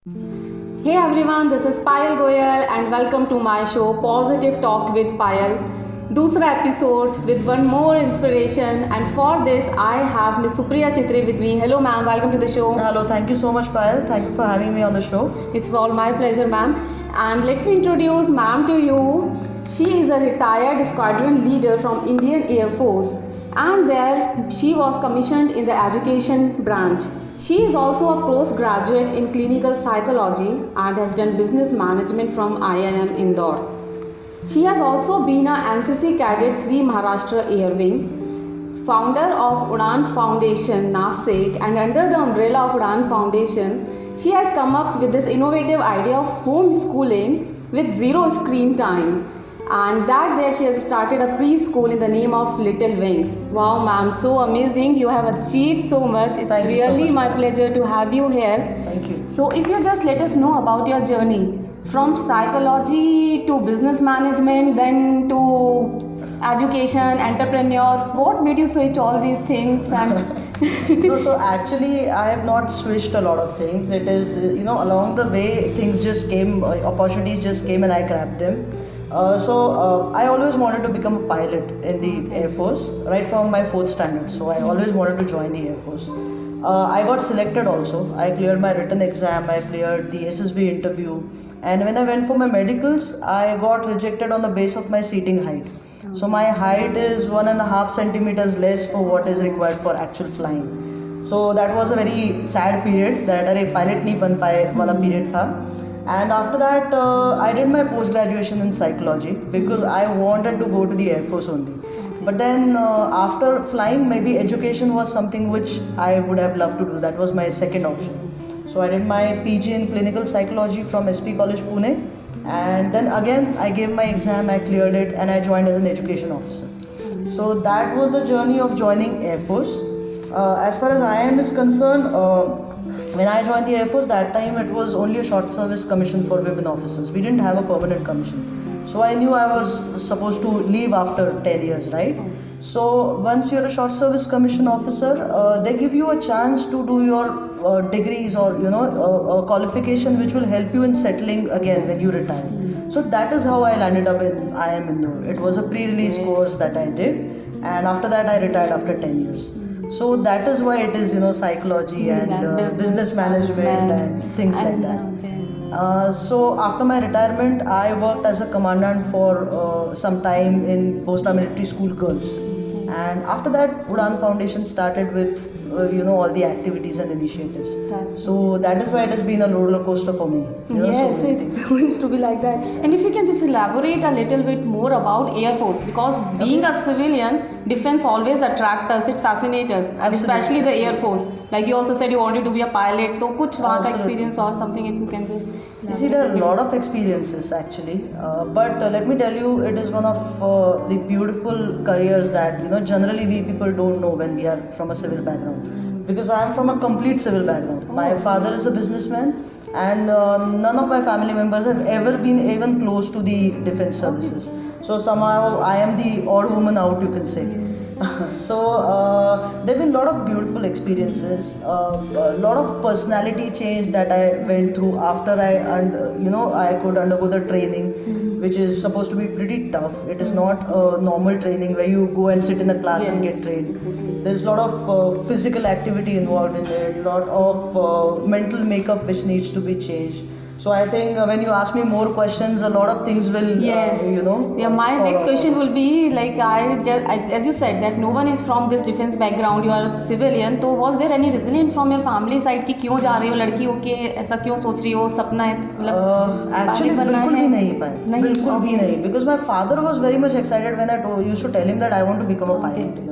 Hey everyone, this is Payal Goyal and welcome to my show Positive Talk with Payal. दूसरा episode with one more inspiration, and for this I have Miss Supriya Chitri with me. Hello ma'am, welcome to the show. Hello, thank you so much, Payal. Thank you for having me on the show. It's all my pleasure ma'am. And let me introduce ma'am to you. She is a retired squadron leader from Indian Air Force, and there she was commissioned in the education branch. She is also a postgraduate in clinical psychology and has done business management from IIM Indore. She has also been a NCC Cadet 3 Maharashtra Air Wing, founder of Udan Foundation Nasik, and under the umbrella of Udan Foundation, she has come up with this innovative idea of homeschooling with zero screen time. And that there she has started a preschool in the name of Little Wings. Wow ma'am, so amazing, you have achieved so much. It's Thank you so really much. my pleasure to have you here. Thank you. So if you just let us know about your journey from psychology to business management, then to education, entrepreneur, what made you switch all these things? And No, so actually, I have not switched a lot of things. It is, along the way, things just came, opportunities just came, and I grabbed them. I always wanted to become a pilot in the Air Force right from my fourth standard. So I always wanted to join the Air Force. I got selected also. I cleared my written exam. I cleared the SSB interview. And when I went for my medicals, I got rejected on the base of my seating height. So my height is 1.5 centimeters less for what is required for actual flying. So that was a very sad period. that अरे pilot नहीं बन पाए वाला period था. And after that, I did my post graduation in psychology because I wanted to go to the Air Force only. But then after flying, maybe education was something which I would have loved to do. That was my second option. So I did my PG in clinical psychology from SP College Pune. And then again, I gave my exam, I cleared it, and I joined as an education officer. So that was the journey of joining Air Force. As far as IIM is concerned, when I joined the Air Force, that time it was only a short service commission for women officers. We didn't have a permanent commission. So I knew I was supposed to leave after 10 years, right? So once you're a short service commission officer, they give you a chance to do your degrees or a qualification which will help you in settling again when you retire. So that is how I landed up in IIM Indore. It was a pre-release course that I did, and after that I retired after 10 years. So that is why it is psychology and business management and things like that. So after my retirement, I worked as a commandant for some time in Posta Military School Girls, and after that Udan Foundation started with all the activities and initiatives. So that is why it has been a roller coaster for me. Yes, it seems to be like that. And if you can just elaborate a little bit more about Air Force, because being a civilian, defense always attracts us, it fascinates us, and especially the Air Force. Like you also said you wanted to be a pilot, so kuch वहाँ का experience or something if you can just. You see, there are a lot of experiences actually, but let me tell you, it is one of the beautiful careers that generally we people don't know when we are from a civil background. Because I am from a complete civil background. My father is a businessman, and none of my family members have ever been even close to the defense services. So somehow I am the odd woman out, you can say. So there have been a lot of beautiful experiences, a lot of personality change that I went through after I could undergo the training, which is supposed to be pretty tough. It is not a normal training where you go and sit in the class and get trained. Exactly. There's a lot of physical activity involved in it, a lot of mental makeup which needs to be changed. So I think when you ask me more questions, a lot of things will, Yes. Yeah, my next question will be like as you said that no one is from this defense background. You are civilian. So was there any resilience from your family side कि क्यों जा रही हो लड़की हो के ऐसा क्यों सोच रही हो सपना है Actually, बिल्कुल भी नहीं पाए. बिल्कुल भी नहीं. Because my father was very much excited when I used to tell him that I want to become a pilot.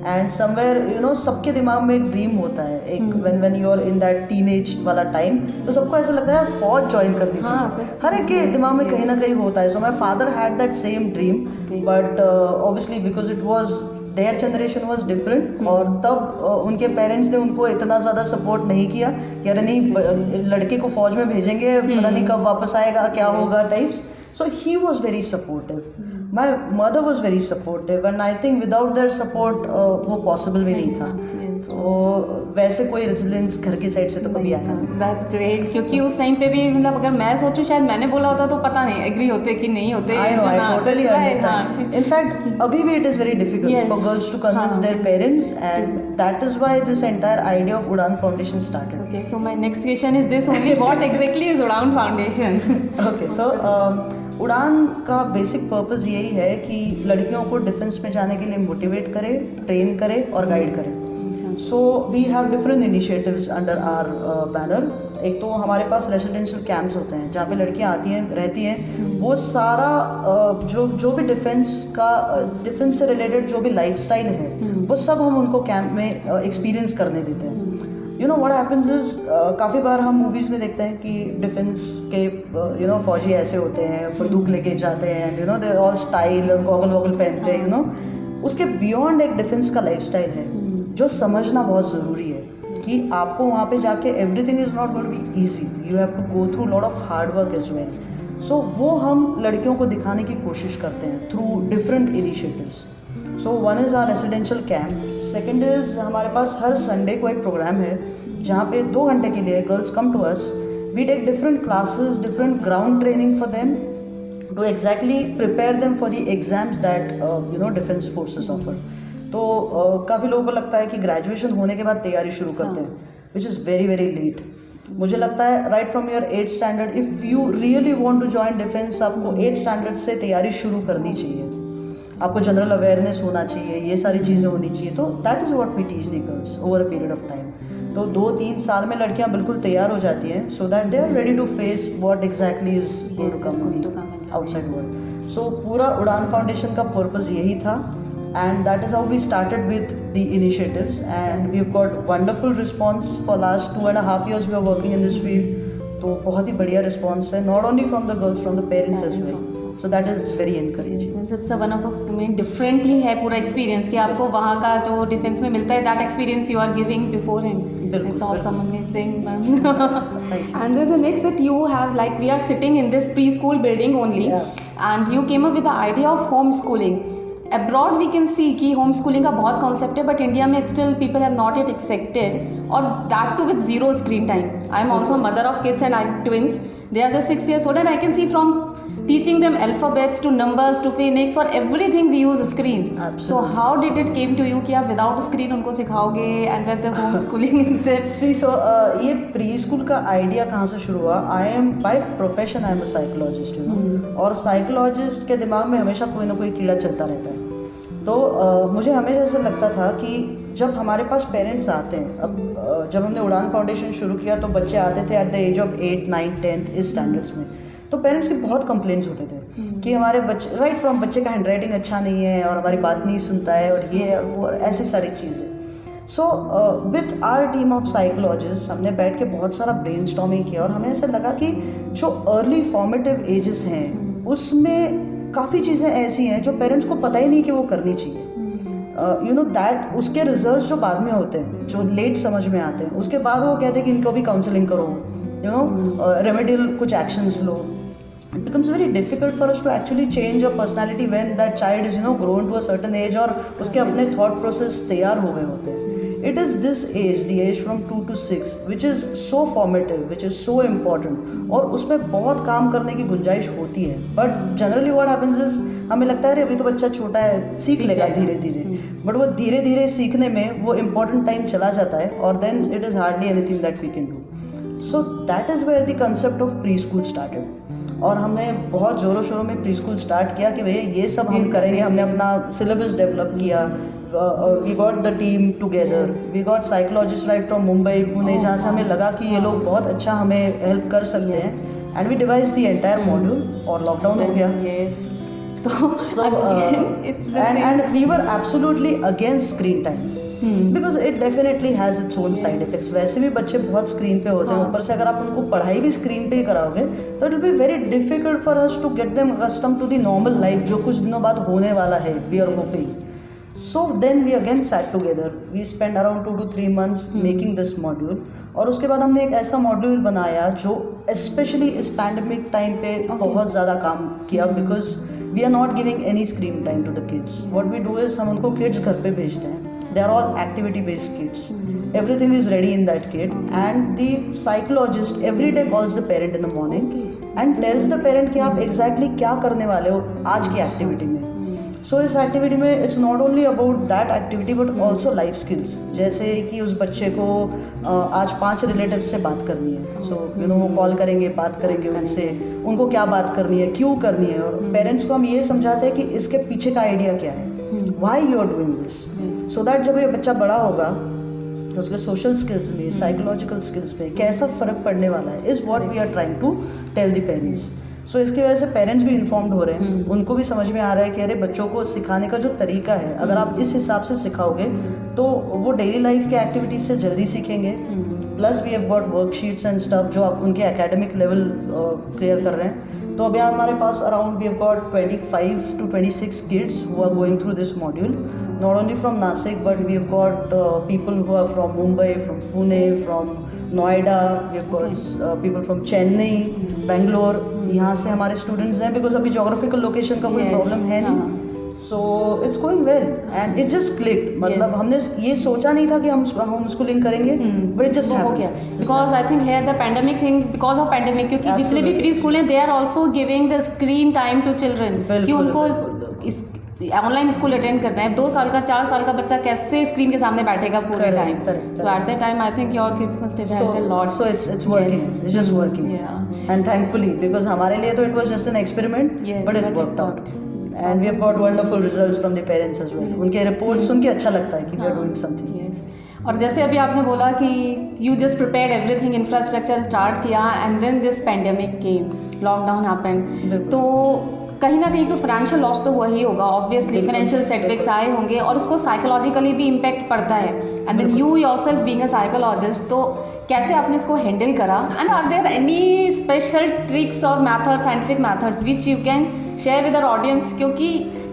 And somewhere सबके दिमाग में एक ड्रीम होता है. एक when you are in that teenage वाला time, तो सबको ऐसा लगता है फौज ज्वाइन करनी चाहिए. हर एक के दिमाग में कहीं ना कहीं होता है. So my father had that same dream, but obviously because it was their generation was different, और तब उनके पेरेंट्स ने उनको इतना ज़्यादा सपोर्ट नहीं किया कि अरे नहीं लड़के को फौज में भेजेंगे पता नहीं कब वापस आएगा क्या होगा types. So he was very supportive. My mother was very supportive, and I think without their support वो possible भी नहीं था. तो वैसे कोई रेजिलेंस घर की साइड से तो कभी आया नहीं। दैट्स ग्रेट, क्योंकि उस टाइम पे भी मतलब अगर मैं सोचूं शायद मैंने बोला होता तो पता नहीं एग्री होते कि नहीं होते। I know, I totally understand. हाँ। In fact, अभी भी it is very difficult Yes. for girls to convince हाँ. their parents, and that is why this entire idea of Udan Foundation started. Okay, so my next question is this only: what exactly is Udan Foundation? Okay, so उड़ान का basic purpose यही है कि लड़कियों को defence में जाने के लिए मोटिवेट करे, ट्रेन करे और गाइड करे। So we have different initiatives under our banner. एक तो हमारे पास रेसिडेंशियल कैंप्स होते हैं जहाँ पे लड़कियाँ आती हैं, रहती हैं। वो सारा जो भी डिफेंस से रिलेटेड जो भी लाइफस्टाइल है वो सब हम उनको कैंप में एक्सपीरियंस करने देते हैं। You know what happens is, काफ़ी बार हम मूवीज़ में देखते हैं कि डिफेंस के फौजी ऐसे होते हैं, बंदूक लेके जाते हैं, एंड दे ऑल स्टाइल और गॉगल वॉगल पहनते हैं। उसके बियॉन्ड एक डिफेंस का लाइफस्टाइल है जो समझना बहुत ज़रूरी है कि आपको वहाँ पे जाके everything is not going to be easy, you have to go through lot of hard work as well. So वो हम लड़कियों को दिखाने की कोशिश करते हैं through different initiatives. So one is our residential camp, second is हमारे पास हर संडे को एक प्रोग्राम है जहाँ पे 2 घंटे के लिए girls come to us, we take different classes, different ground training for them to exactly prepare them for the exams that defence forces offer. तो काफ़ी लोगों को लगता है कि ग्रेजुएशन होने के बाद तैयारी शुरू करते हैं, which is very very late. मुझे लगता है right from your 8th standard, if you really want to join defence, आपको 8th स्टैंडर्ड से तैयारी शुरू करनी चाहिए। आपको जनरल अवेयरनेस होना चाहिए, ये सारी चीज़ें होनी चाहिए। तो that is what we teach the girls over a period of time. तो 2-3 साल में लड़कियां बिल्कुल तैयार हो जाती हैं, so that they are ready to face what exactly is going to come in the outside world. So पूरा उड़ान फाउंडेशन का पर्पस यही था, and that is how we started with the initiatives, and we've got wonderful response for last 2.5 years we are working in this field। तो बहुत ही बढ़िया response है, not only from the girls, from the parents as well. So that is very encouraging. It's one of different ही है पूरा experience कि आपको वहाँ का जो डिफेंस में मिलता है, that experience you are giving beforehand. It's awesome, amazing ma'am. And then the next that you have, like we are sitting in this pre school building only, and you came up with the idea of home schooling. Abroad we can see कि home schooling का बहुत concept है, but India में still people have not yet accepted, और that too with zero screen time. I am also mother of kids and I twins, they are just 6 years old, and I can see from teaching them alphabets to numbers to phonics, for everything we use screen. Absolutely. So how did it came to you कि आप without screen उनको सिखाओगे, and then the home schooling itself? See, so ये pre school का idea कहाँ से शुरू हुआ? I am by profession I am a psychologist, और साइकोलॉजिस्ट के दिमाग में हमेशा कोई ना कोई कीड़ा चलता रहता है। तो मुझे हमेशा ऐसा लगता था कि जब हमारे पास पेरेंट्स आते हैं, अब जब हमने उड़ान फाउंडेशन शुरू किया तो बच्चे आते थे एट द एज ऑफ 8, 9, 10 इस स्टैंडर्ड्स में, तो पेरेंट्स के बहुत कंप्लेंट्स होते थे कि हमारे बच्चे, राइट फ्रॉम बच्चे का हैंडराइटिंग अच्छा नहीं है और हमारी बात नहीं सुनता है और ये और वो, ऐसी सारी चीज़ें। So with our team of psychologist हमने बैठ के बहुत सारा ब्रेनस्टॉर्मिंग किया, और हमें ऐसा लगा कि जो अर्ली फॉर्मेटिव एजेस हैं उसमें काफ़ी चीज़ें ऐसी हैं जो पेरेंट्स को पता ही नहीं कि वो करनी चाहिए। दैट उसके रिजल्ट्स जो बाद में होते हैं, जो लेट समझ में आते हैं, उसके बाद वो कहते हैं कि इनको भी काउंसलिंग करो, रेमेडियल कुछ actions low. It becomes very difficult for us to actually change a personality when that child is grown to a certain age और उसके अपने thought process तैयार हो गए होते हैं। It is this age, the age from 2 to 6, which is so formative, which is so important, और उसमें बहुत काम करने की गुंजाइश होती है। But generally what happens is हमें लगता है अरे अभी तो बच्चा छोटा है, सीख लेगा धीरे धीरे, बट वो धीरे धीरे सीखने में वो इम्पोर्टेंट टाइम चला जाता है, और then it is hardly anything that we can do. So that is where the concept of preschool started. और हमने बहुत ज़ोरों शोरों में प्री स्कूल स्टार्ट किया कि भैया ये सब हम करेंगे। हमने अपना सिलेबस डेवलप किया, we got the team together, we got psychologist right from Mumbai, Pune, जहाँ से हमें लगा कि ये लोग बहुत अच्छा हमें हेल्प कर सकते हैं, and we devise the entire module, और लॉकडाउन हो गया। And we were absolutely against screen time, because it definitely has its own side effects. वैसे भी बच्चे बहुत स्क्रीन पे होते हैं, ऊपर से अगर आप उनको पढ़ाई भी स्क्रीन पे ही कराओगे तो it will be very difficult for us to get them accustom to the normal life जो कुछ दिनों बाद होने वाला है, we are hoping. So then we again sat together, we spend around 2 to 3 months making this module, और उसके बाद हमने एक ऐसा मॉड्यूल बनाया जो स्पेशली इस पैंडमिक टाइम पे बहुत ज़्यादा काम किया, because we are not giving any screen time to the kids. What we do is हम उनको किड्स घर पे भेजते हैं, they are all activity based kids. Everything is ready in that kit, and the psychologist every day calls the parent in the morning and tells the parent कि आप exactly क्या करने वाले हो आज की एक्टिविटी में. सो इस एक्टिविटी में it's not only about that activity but also life skills. जैसे कि उस बच्चे को आज 5 रिलेटिव्स से बात करनी है, सो यू नो वो कॉल करेंगे, बात करेंगे उनसे, उनको क्या बात करनी है, क्यों करनी है. और पेरेंट्स को हम ये समझाते हैं कि इसके पीछे का आइडिया क्या है, why you are doing this, so that जब ये बच्चा बड़ा होगा तो उसके सोशल स्किल्स में, साइकोलॉजिकल स्किल्स में कैसा फ़र्क पड़ने वाला है is what we are trying to tell the parents. So इसकी वजह से पेरेंट्स भी इन्फॉर्म्ड हो रहे हैं, उनको भी समझ में आ रहा है कि अरे बच्चों को सिखाने का जो तरीका है अगर आप इस हिसाब से सिखाओगे तो वो डेली लाइफ के एक्टिविटीज़ से जल्दी सीखेंगे. Plus we have got worksheets and stuff जो आप उनके एकेडमिक लेवल क्लियर कर रहे हैं. तो अभी हमारे पास around we have got 25 to 26 kids who are going through this module, not only from Nasik but we have got people who are from Mumbai, from Pune, from Noida, we have got people from Chennai, Bangalore. यहाँ से हमारे students हैं because अभी geographical location का कोई problem है नहीं. So it's going well and it just clicked. मतलब हमने ये सोचा नहीं था कि हम होम स्कूलिंग करेंगे, बट इट जस्ट हो गया बिकॉज आई थिंक है the pandemic thing, because of pandemic, क्योंकि जितने भी प्री स्कूल हैं they are also giving the screen time to children कि उनको इस ऑनलाइन स्कूल अटेंड करना है. 2 साल का 4 साल का बच्चा कैसे स्क्रीन के सामने बैठेगा पूरे time. So at that time I think your kids must have helped a lot. So it's working, it's just working and thankfully because हमारे लिए तो it was just an experiment but it worked out and we have got wonderful results from the parents as well. उनके report सुन के अच्छा लगता है कि वी आर डूइंग समथिंग. और जैसे अभी आपने बोला कि you just prepared everything, infrastructure start किया and then this pandemic came, lockdown happened. तो कहीं ना कहीं तो फाइनेंशियल लॉस तो हुआ ही होगा ऑब्वियसली, फाइनेंशियल सेटबैक्स आए होंगे और उसको साइकोलॉजिकली भी इम्पैक्ट पड़ता है. And then you yourself being a psychologist, तो कैसे आपने इसको हैंडल करा and are there any special tricks और method, scientific methods which you can share with our audience, क्योंकि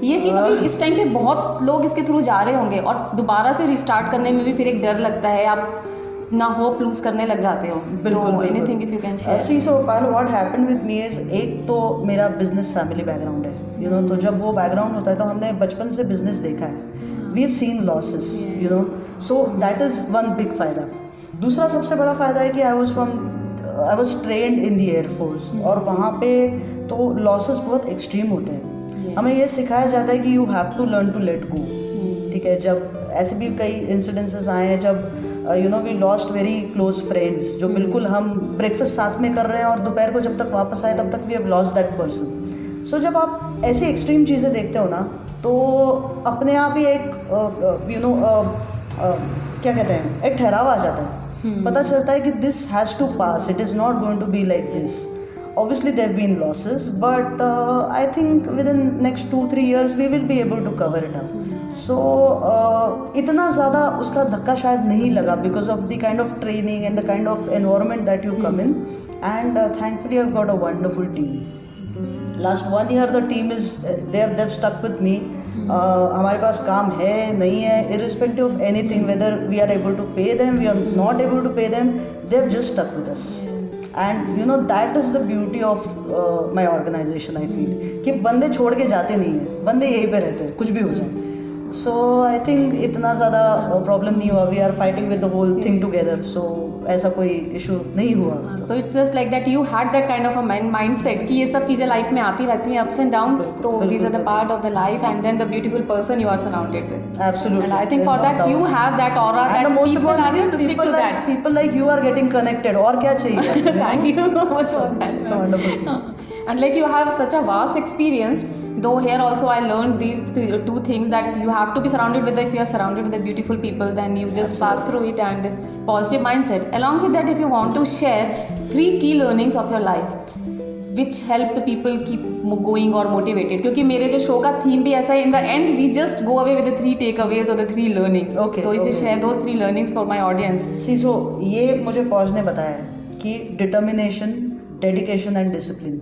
ये चीज़ अभी इस टाइम पे बहुत लोग इसके थ्रू जा रहे होंगे और दोबारा से रिस्टार्ट करने में भी फिर एक डर लगता है, आप ना होप लूज करने लग जाते हो. बिल्कुल. Anything if you can share. See so Payal what happened with me is, एक तो मेरा बिजनेस फैमिली बैकग्राउंड है, यू नो, तो जब वो बैकग्राउंड होता है तो हमने बचपन से बिजनेस देखा है, we have seen losses, you know, so that is one big फ़ायदा. दूसरा सबसे बड़ा फ़ायदा है कि I was trained in the air force और वहाँ पे तो लॉसेस बहुत एक्सट्रीम होते हैं. हमें ये सिखाया जाता है कि you have to learn to let go. ठीक है, जब ऐसे भी कई इंसिडेंसेस आए हैं जब you know we lost very close friends जो बिल्कुल हम ब्रेकफास्ट साथ में कर रहे हैं और दोपहर को जब तक वापस आए तब तक we have lost that person. So जब आप ऐसी एक्सट्रीम चीज़ें देखते हो ना तो अपने आप ही एक यू नो क्या कहते हैं, एक ठहराव आ जाता है. पता चलता है कि this has to pass, it is not going to be like this. Obviously there have been losses but I think within next 2-3 years we will be able to cover it up. So इतना ज़्यादा उसका धक्का शायद नहीं लगा because of the kind of training and the kind of environment that you come in, and thankfully I've got a wonderful team. Last 1 year the team is they've stuck with me. हमारे पास काम है नहीं है, irrespective of anything, whether we are able to pay them, we are not able to pay them, they've just stuck with us. And you know that is the beauty of my organisation. I feel कि बंदे छोड़ के जाते नहीं हैं, बंदे यहीं पे रहते हैं कुछ भी हो जाए. सो आई थिंक इतना ज़्यादा प्रॉब्लम नहीं हुआ. We are fighting with the whole thing together, so ऐसा कोई इशू नहीं हुआ. तो it's just like that you had that kind of a mindset कि ये सब चीज़ें लाइफ में आती रहती हैं, अप्स एंड डाउन्स, तो these are the part of the life and then the beautiful person you are surrounded with. Absolutely. And I think for that you have that aura that people are going to stick to that. People like you are getting connected. और क्या चाहिए? Thank you so much for that. It's a wonderful. And like you have such a vast experience, though here also I learned these two things, that you have to be surrounded with, if you are surrounded with the beautiful people, then you just pass through it, and positive mindset. Along with that, if you want to share 3 key learnings of your life which help the people keep going or motivated, क्योंकि मेरे जो show का theme भी ऐसा है, in the end we just go away with the 3 takeaways or the 3 learning. Okay. So if you share those 3 learnings for my audience. See, so ये मुझे फौज ने बताया है कि determination, dedication and discipline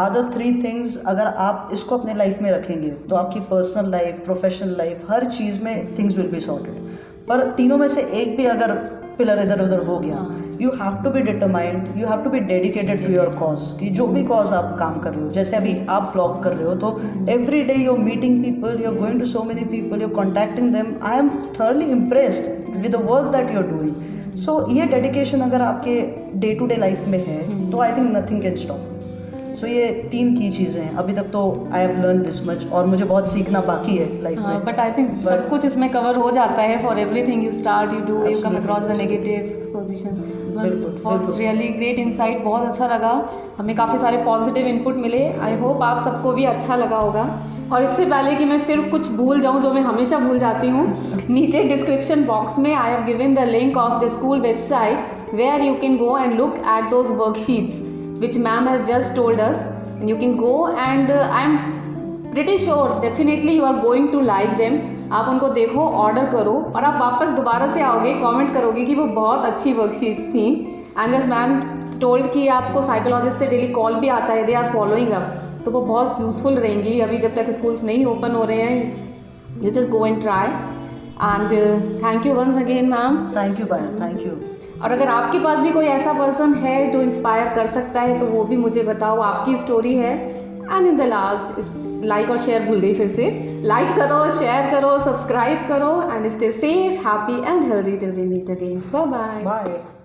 are the 3 things. अगर आप इसको अपने लाइफ में रखेंगे तो आपकी पर्सनल लाइफ, प्रोफेशनल लाइफ, हर चीज़ में थिंग्स विल बी सॉर्टेड. पर तीनों में से एक भी अगर पिलर इधर उधर हो गया, you have to be determined, you have to be dedicated to your cause, कि जो भी कॉज आप काम कर रहे हो, जैसे अभी आप व्लॉग कर रहे हो तो every day you are meeting people, you are going to so many people, you are contacting them. I am thoroughly impressed with the work that you are doing. So ये डेडिकेशन अगर आपके day to day life में है तो I think nothing can stop. So ये 3 की चीज़ें हैं. अभी तक तो I have learn this much, और मुझे बहुत सीखना बाकी है लाइफ में. बट आई थिंक सब कुछ इसमें कवर हो जाता है. For everything you start, you do, you come across the negative position. For really great insight. बहुत अच्छा लगा, हमें काफ़ी सारे पॉजिटिव इनपुट मिले. आई होप आप सबको भी अच्छा लगा होगा. और इससे पहले कि मैं फिर कुछ भूल जाऊं जो मैं हमेशा भूल जाती हूँ, नीचे डिस्क्रिप्शन बॉक्स में I have given the link of the school website where you can go and look at those worksheets which ma'am has just told us, and you can go and I'm pretty sure definitely you are going to like them. आप उनको देखो, order करो, और आप वापस दोबारा से आओगे, कमेंट करोगे कि वो बहुत अच्छी वर्कशीट्स थी. एंड एज मैम टोल्ड कि आपको साइकोलॉजिस्ट से डेली कॉल भी आता है, दे आर फॉलोइंग अप, तो वो बहुत यूज़फुल रहेंगी. अभी जब तक स्कूल्स नहीं ओपन हो रहे हैं, you just go and try. And thank you once again ma'am. Thank you Payal, thank you. और अगर आपके पास भी कोई ऐसा पर्सन है जो इंस्पायर कर सकता है तो वो भी मुझे बताओ, आपकी स्टोरी है. And in the last like और शेयर भूल गई, फिर से लाइक करो, शेयर करो, सब्सक्राइब करो, and stay safe, happy and healthy till we meet again. Bye bye. Bye.